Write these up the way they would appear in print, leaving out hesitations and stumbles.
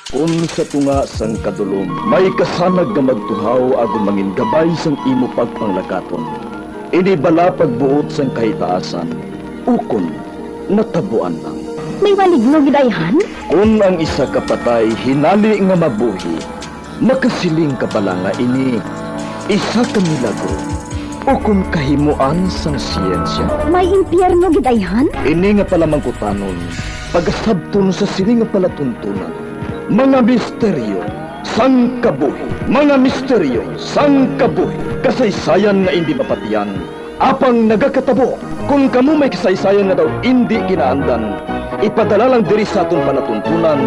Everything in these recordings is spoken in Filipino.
Kung sa tunga sang kadulom, may kasanag nga magtuhaw agon mangin gabay sang imo pagpanglakaton. Ini bala pagbuot sang kahitaasan, ukon natabuan lang. May maligno gidayhan? Kung ang isa kapatay hinali nga mabuhi, makasiling ka pala nga ini isa ka milagro o kung kahimuan sang siyensya. May impyerno gidayhan? Ini nga pala mangkutanon, pagasabton sa siling nga palatuntunan. Mga misteryo, sang kabuhi. Mga misteryo, sang kabuhi. Kasaysayan nga hindi mapatiyan. Apang nagakatabo, kung kamo may kasaysayan nga daw hindi ginaandan, ipadala lang diri sa aton palatuntunan.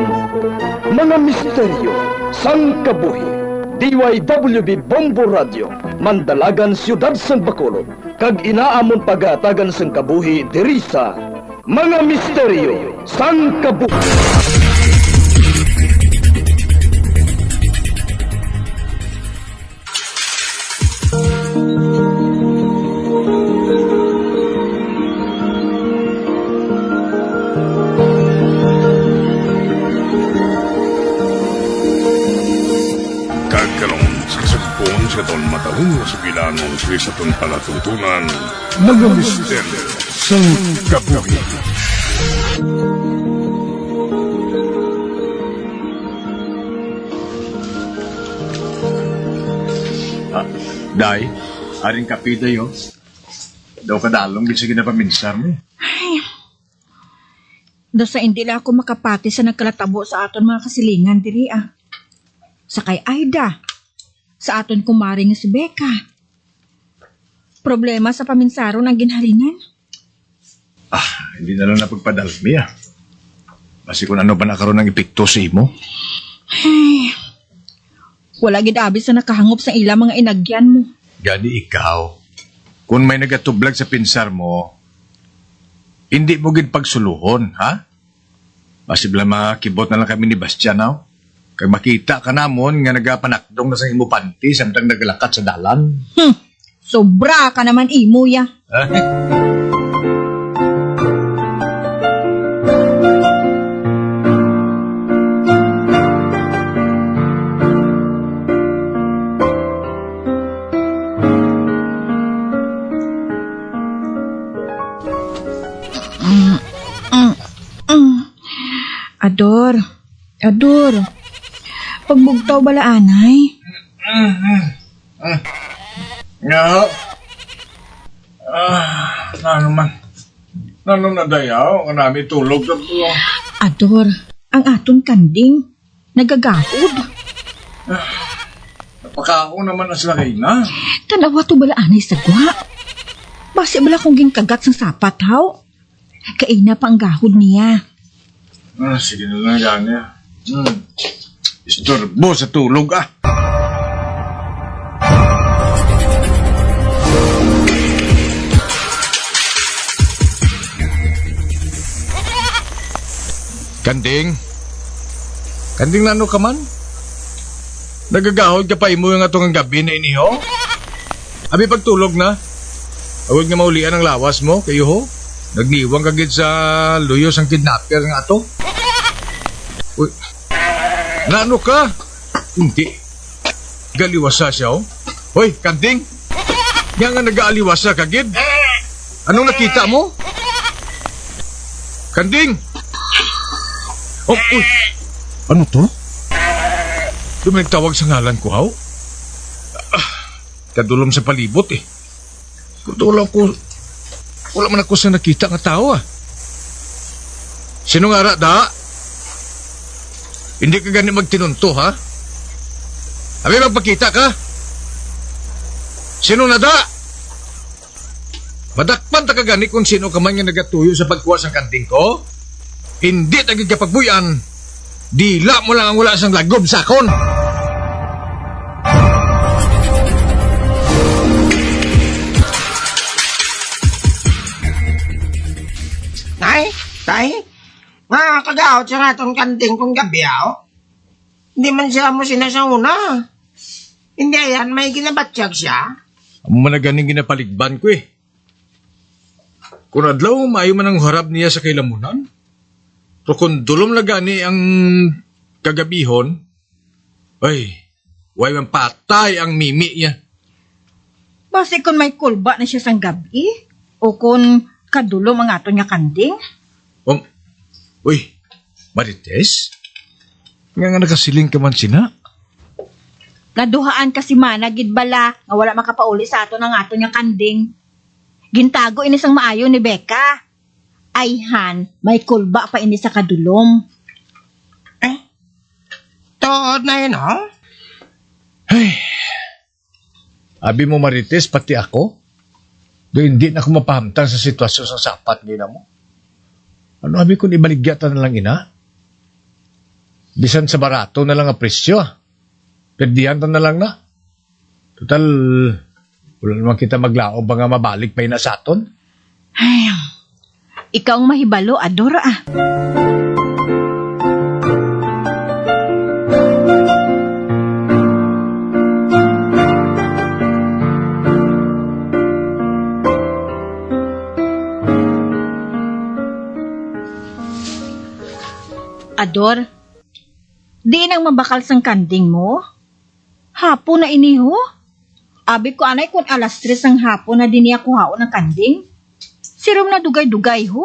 Mga misteryo, sang kabuhi. DYWB Bombo Radio, Mandalagan, Siyudad San Bacolod. Kag inaamon pagatagan sang kabuhi diri sa Mga Misteryo, sang kabuhi. Sa ton matahong sa bilanong sa ton palatuntunan, mga misteryo sang kabuhi. Day, aring kapida yo. Daw kadalong gid sa ginapaminsar mo. Ay, daw sa hindi lang ako makapati sa nagkalatabo sa aton mga kasilingan diri Sa kay Aida, sa aton kumari nga si Becca. Problema sa paminsaron ang ginhalinan. Hindi na lang napagpadalmi Basi kung ano ba nakaroon ng epekto sa imo. Ay, wala gid abi sa nakahangop sa ilang mga inagyan mo. Gani ikaw, kung may nagatublag sa pinsar mo, hindi mo gid pagsuluhon, ha? Basi bala makakibot na lang kami ni Bastian, Kag makita ka namon nga nagapanakdong na sa imo panty samtang naglakat sa dalan. Sobra ka naman imo ya. Ador. Pagbugtaw bala anay. Nga. Nano na dayaw, nga namin tulog na po. Ador, ang aton kanding, nagagahod. Napakaon naman na sila kayo na. Tanawa to bala anay sa gwa. Basi bala kong ginkagat sa sapat, haw. Kaina pa ang gahod niya. Sige na lang yan, Istorbo sa tulog, Kanding na ano ka man? Nagagahod ka pa imo yung atong gabi na iniho? Abi pagtulog na. Huwag nga maulian ang lawas mo, kayo ho? Nagniwang kagid sa luyos ang kidnapper nga ato. Uy, naano ka? Hindi. Galiwasa siya, Hoy, Kanding! Nga nga nag-aaliwasa kagid. Anong nakita mo? Kanding! Uy! Ano to? Di mo nagtawag sa ngalan ko, haw? Kadulom sa palibot, Kutulang ko. Wala man ako sa nakita nga tao, Sino nga da? Hindi ka gani magtinunto, ha? Abi magpakita ka? Sino na da? Madakpan ta ka gani kung sino ka man nga nagatuyo sa pagkuha sa kanding ko? Hindi tagig kapagbuyan. Dila mo lang ang wala sang lagob sakon. Tay, mga kagawad sa nga itong kanting kong gabi, Hindi man siya mo sinasauna. Hindi yan, may ginabatsyag siya. Ang managaning ginapaligban ko, Kung adlaw, maayo man ang harap niya sa kailamunan. Pero kung dulom na gani ang kagabihon, ay, way man patay ang mimi niya. Basi kung may kulba na siya sang gabi, o kung kadulom ang aton nga kanding, Uy, Marites? Nga nakasiling ka man sina? naduhaan kasi managid bala nga wala makapauli sa aton ang aton nga kanding. Gintago ini sang maayo ni Becca. Ayhan, may kulba pa ini sa kadulom. Tood na yun, ha? Ay, abi mo Marites, pati ako? Do hindi na ako mapahamtang sa sitwasyon sa sapat gina mo. Ano abi kung ibaligyatan na lang ina? Bisan sa barato na lang ang presyo. Perdihan na lang na. Total, wala naman kita maglaob ba nga mabalik pa ina sa aton? Ay, ikaw ang mahibalo, Adora ah. Ador, di nang mabakal sang kanding mo? Hapon na iniho? Abi ko anay kung alas 3 ang hapon na din niya kuhaon ng kanding. Sirom na dugay-dugay ho.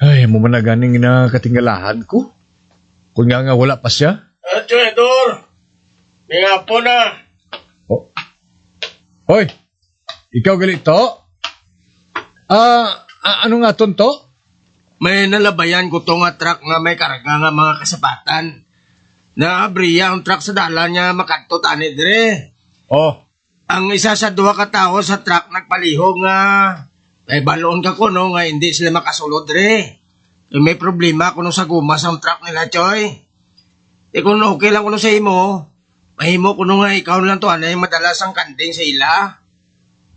Ay, mo man na ganing katingalahan ko. Kung nga wala pa siya. Dor! May nga po na. Oh. Hoy, ikaw galito? Ano nga to? May nalabayan ko to nga truck nga may karga nga mga kasapatan. Naabriya ang truck sa dala niya makadto tani dire. Oh, Ang isa sa duha ka tawo sa truck nagpalihog nga ay baloon ka ko no nga hindi sila makasulod dire. May problema kuno sa gumas ang truck nila, Choy. Kung okay lang kuno sa imo, mahimo kuno nga ikaw lang to anay madalas ang kanding sa ila.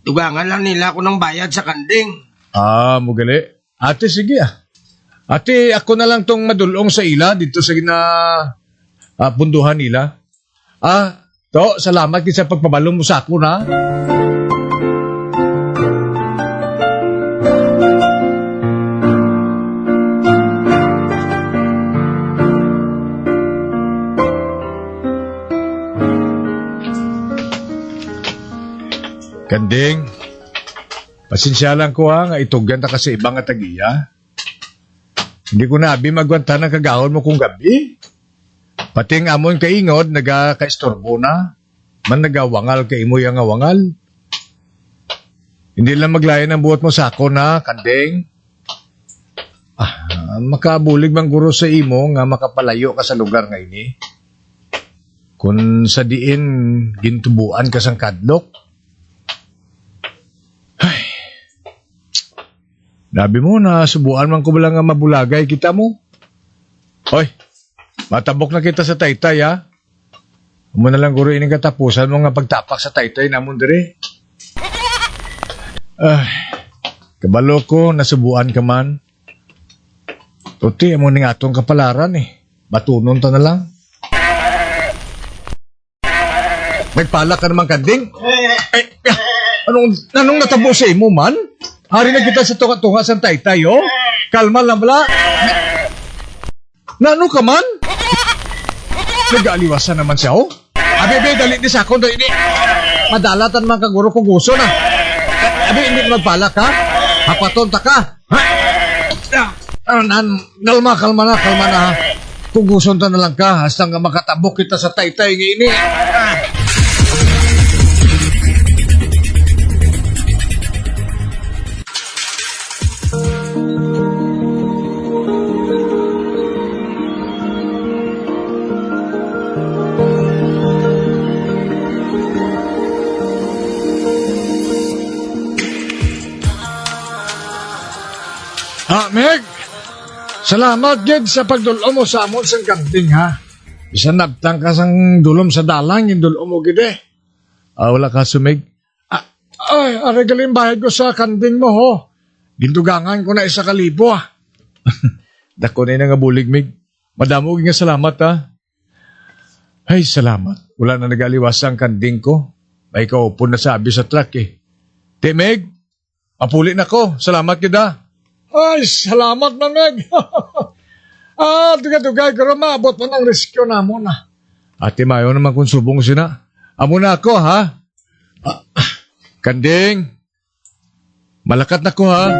Dugangan lang nila kunong bayad sa kanding. mugali. Ate, sige Ate, ako na lang tong madulong sa ila dito sa punduhan nila. To, salamat sa pagpabalong mo sa ako na. Kanding, pasensya lang ko nga itugan ta kasi ibang nga tagiya. Hindi ko na abi magwanta ng kagahon mo kung gabi. Pati ang amon kaingod, nagaka-istorbo na. Man nagawangal ka imo yung wangal. Hindi lang maglayan ang buhat mo sa ako na, Kanding. Makabulig bang guro sa imo nga makapalayo ka sa lugar nga ini. Kung sa diin, gintubuan ka sang kadlok. Nabi mo na subuan man ko lang nga mabulagay kita mo. Hoy, matabok na kita sa taytay ha. Amo na lang guro ining katapusan mo nga pagtapak sa taytay namon dire. Kabalo ko nasubuan ka man. Tuti amo ning atong kapalaran Batunon ta na lang. Magpala ka naman, Kanding. Anong natabo sa imo man? Hari na kita sa tunga-tunga sa taytay, oh. Kalma lang bala. Nano ka man? Nag-aaliwasan naman siya, oh. Abi, dali ni sa akong ini. Madalatan man kaguro kong gusto na. Abi, hindi magpalak, ha? Hapaton ta ka. Kalma na, ha? Kung gusto ta na lang ka, hasta nga makatabok kita sa taytay nga ini. Meg, salamat gid sa pagdulom mo sa amon sang kanding ha. Bisan nabtang ka sang dulom sa dalang yung dulom mo gid wala ka sumig. Regalin bayad ko sa kanding mo ho. Gindugangan ko na 1,000 Dako na nga bulig Meg. Madamo nga salamat ha. Ay salamat. Wala na nagaliwas ang kanding ko. May kaupon na sabi sa truck Te Meg, mapuli na ko. Salamat gid ha. Ay, salamat na, Meg. Dugay-dugay ko maabot mo ng rescue na mo na. Ate Mayo naman kung subong sina. Amo na ako, ha? Kanding. Malakat na ko, ha?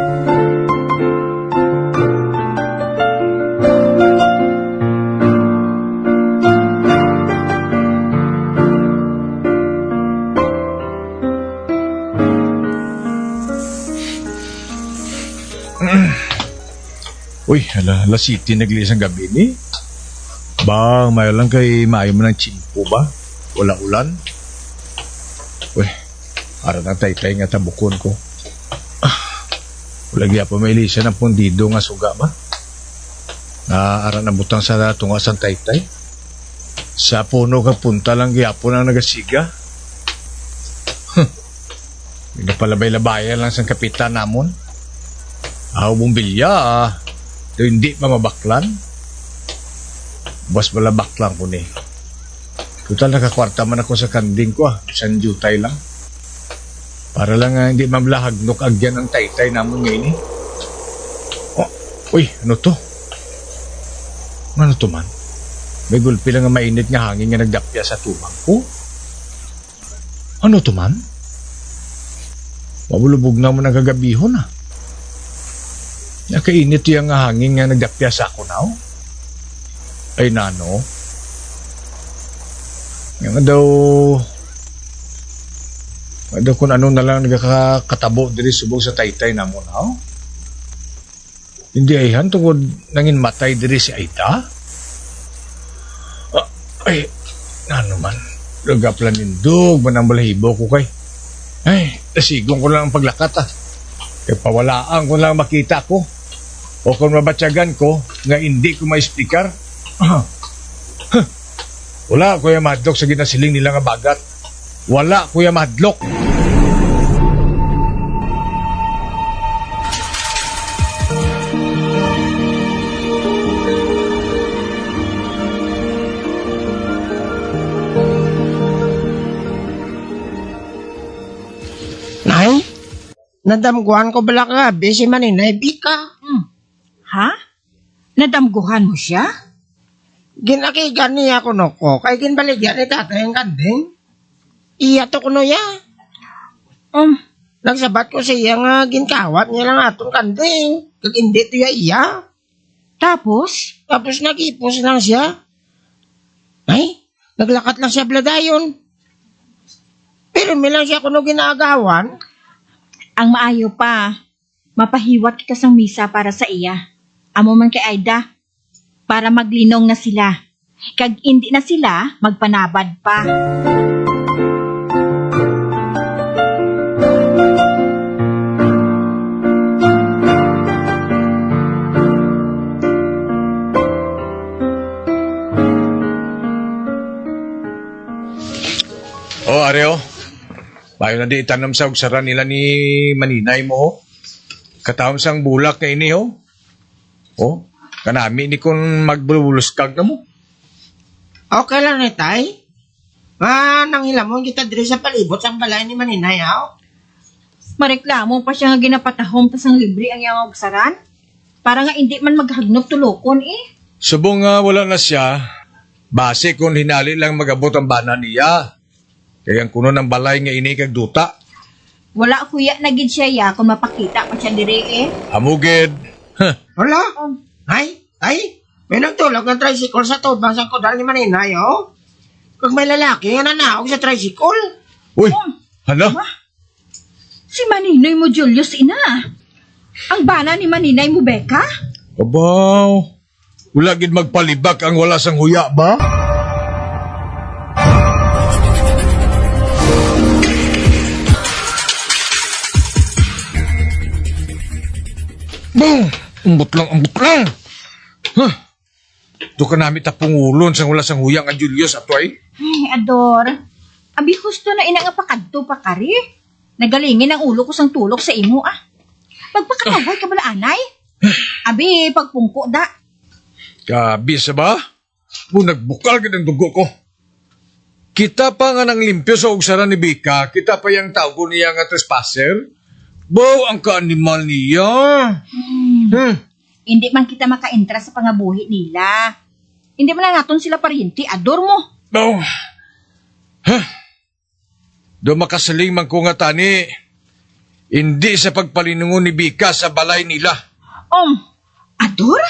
Uy, ala City naglis ang gabi ni. Bang, may lang kay maayo mo ng chimpo ba? Wala ulan. Uy, para na taytay nga tabukon ko. Wala giya pa may lisa ng pundido nga suga ba? Ara na butang sa tunga sa taytay. Sa puno ka punta lang giyapo na nagasiga. Pinapalabay-labayan lang sa kapitan namon. Bumbilya ito hindi pa mabaklan. Bas balabaklan ko ni. Total nakakwarta man ako sa kanding ko Isang jutay lang. Para lang hindi mamlahagnok agyan ang taytay namon ngayon eh. Uy, ano to? Ano to man? May gulpi lang nga mainit nga hangin nga nagdapya sa tubang ko. Ano to man? Mabulubog na mo ng kagabihon Nakainit yung hangin nga nagdapya sa ako now. Ay nano. Nga daw kung ano na lang nagkakatabo diri subong sa taytay na mo now. Hindi ayhan tungkol nangin matay diri si Aita. Ay, ano man. Lagaplan indog, manang balahibo ko kay. Ay, nasigong ko lang ang paglakat Kaya pawalaan ko lang makita ko. O kung mabatyagan ko, nga hindi ko ma-speaker. Wala kuya madlok sa ginasiling nila nga bagat. Wala kuya madlok. Nay, nadamguan ko bala ka, busy maninay, bika. Ha? Nadamguhan mo siya? Ginakigan niya ko no ko, kay ginbaligyan ni tatay ang kanding. Iya to kuno ya. Nagsabat ko siya nga ginkawat niya lang atong kanding. Kag hindi to ya iya. Tapos? Tapos nagipos lang siya. Ay, naglakat lang siya bladayon. Pero may lang siya kuno ginagawan. Ang maayo pa, mapahiwat ka sang misa para sa iya. Amo man kay Aida, para maglinong na sila. Kag hindi na sila, magpanabad pa. Areo. Bayo na di itanam sa ugsaran nila ni Maninay mo Katawang sang bulak na ini kanami ni kung magbululuskag na mo. Okay lang ni tay. Nanghilamon kita diri sa palibot sang balay ni Maninay Mareklamo pa siya nga ginapatahom tas ang libre ang iyang ugsaran. Para nga hindi man maghagnop tulokon Subong nga wala na siya, base kung hinali lang magabot ang bana niya. Kaya kuno ng balay nga ini kag duta. Wala kuya nagid siya kung mapakita pa siya diri Amugid. Wala? Ay, may nagtulog ng tricycle sa tubang sa kodal ni Maninay Kag may lalaki nga nanaog sa tricycle. Uy, hala? Si Maninoy mo Julius ina. Ang bana ni Maninay mo Becca? Abaw, wala gid magpalibak ang wala sang huya ba? Bang! Ambot lang. Ito ka namin tapungulon sang wala sang huya nga Julius atoy. Ay, Ador. Abi husto na ina nga pakadto pa kari. Nagalingin ang ulo ko sang tulok sa imo Magpakataway ka bala anay? Abi, pagpungko da. Kabisa ba? Kung nagbukal ka ng dugo ko. Kita pa nga nang limpyo sa ugsaran ni Bika, kita pa yung tawgo niya nga trespasser. Bow, ang ka-animal niya. Hindi man kita makaentra sa pangabuhi nila. Hindi man na naton sila pariente, ador mo. Oh. Do makasaling man ko nga tani, hindi sa pagpalinungon ni Bika sa balay nila. Ador?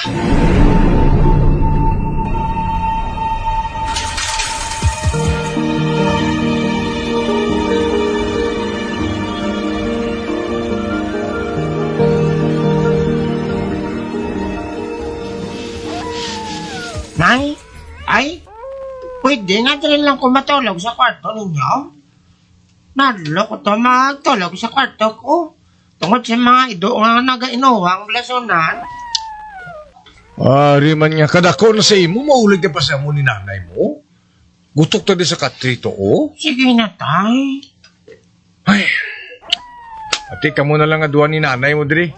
Nay, pwede nga din lang ko matulog sa kwarto ninyo? Nadlo ko to magtulog sa kwarto ko. Tungod sa mga ido nga nagainuwang blasonan. Ari man nga kadako na sa imo, maulig ka pa sa mo ni nanay mo. Gutok to di sa katrito, oh. Sige na, tay. Ay, ati ka mo na lang aduan ni nanay mo diri.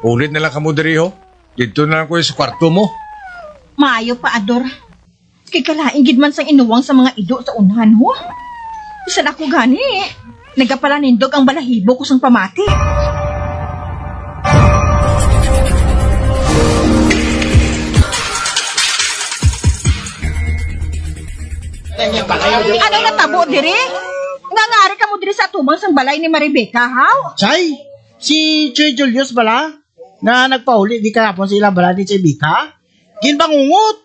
Ulit na lang ka mo diri, ho. Dito na lang ko sa kwarto mo. Maayo pa, Ador. Kay kalaing gid man sang inuwang sa mga ido sa unahan, ho. Saan ako gani? Nagapalanindog ang balahibo ko sang pamati. Ano natabo diri? Ngangari ka mo diri sa tumang sang balay ni Maribeka, haw? Chay, si Choy Julius bala, na nagpahuli di kahapon sila bala ni Chay Bika, ginbangungot.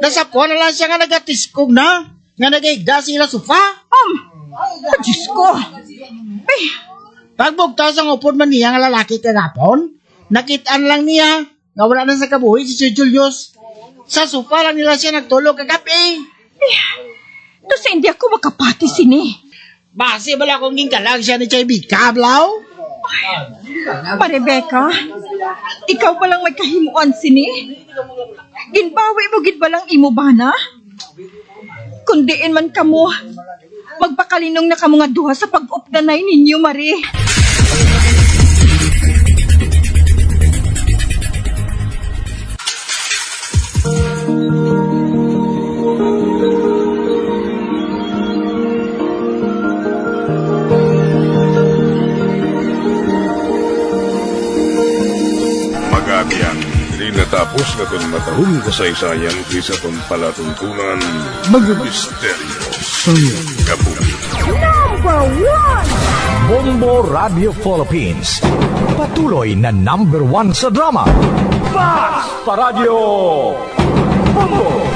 Nasapuan na lang siya nga nagatiskog na, nga nagayigda sila sofa. Diyos ko. Ay, Pagbugtaw sa upod man niya nga lalaki kahapon, nakitaan lang niya, nga wala na sa kabuhi si Choy Julius. Sa sofa lang nila siya nagtulog kagabi. to sa hindi ako makapati sini. Base bala kong ginkalag siya ni Chay Bika, blaw? Rebecca, ikaw ba lang may kahimuan sini? Ginbawi mo gid ba lang imo bana? Kundiin man kamo, magpakalinong na kamo nga duha sa pag-updanay ninyo, Mari. Magabian, di natapos na itong matahong kasaysayan isa itong palatuntunan, mga misteryo sa kabuhi. Bombo Radio Philippines. Patuloy na #1 sa drama. Basta Radio Bombo!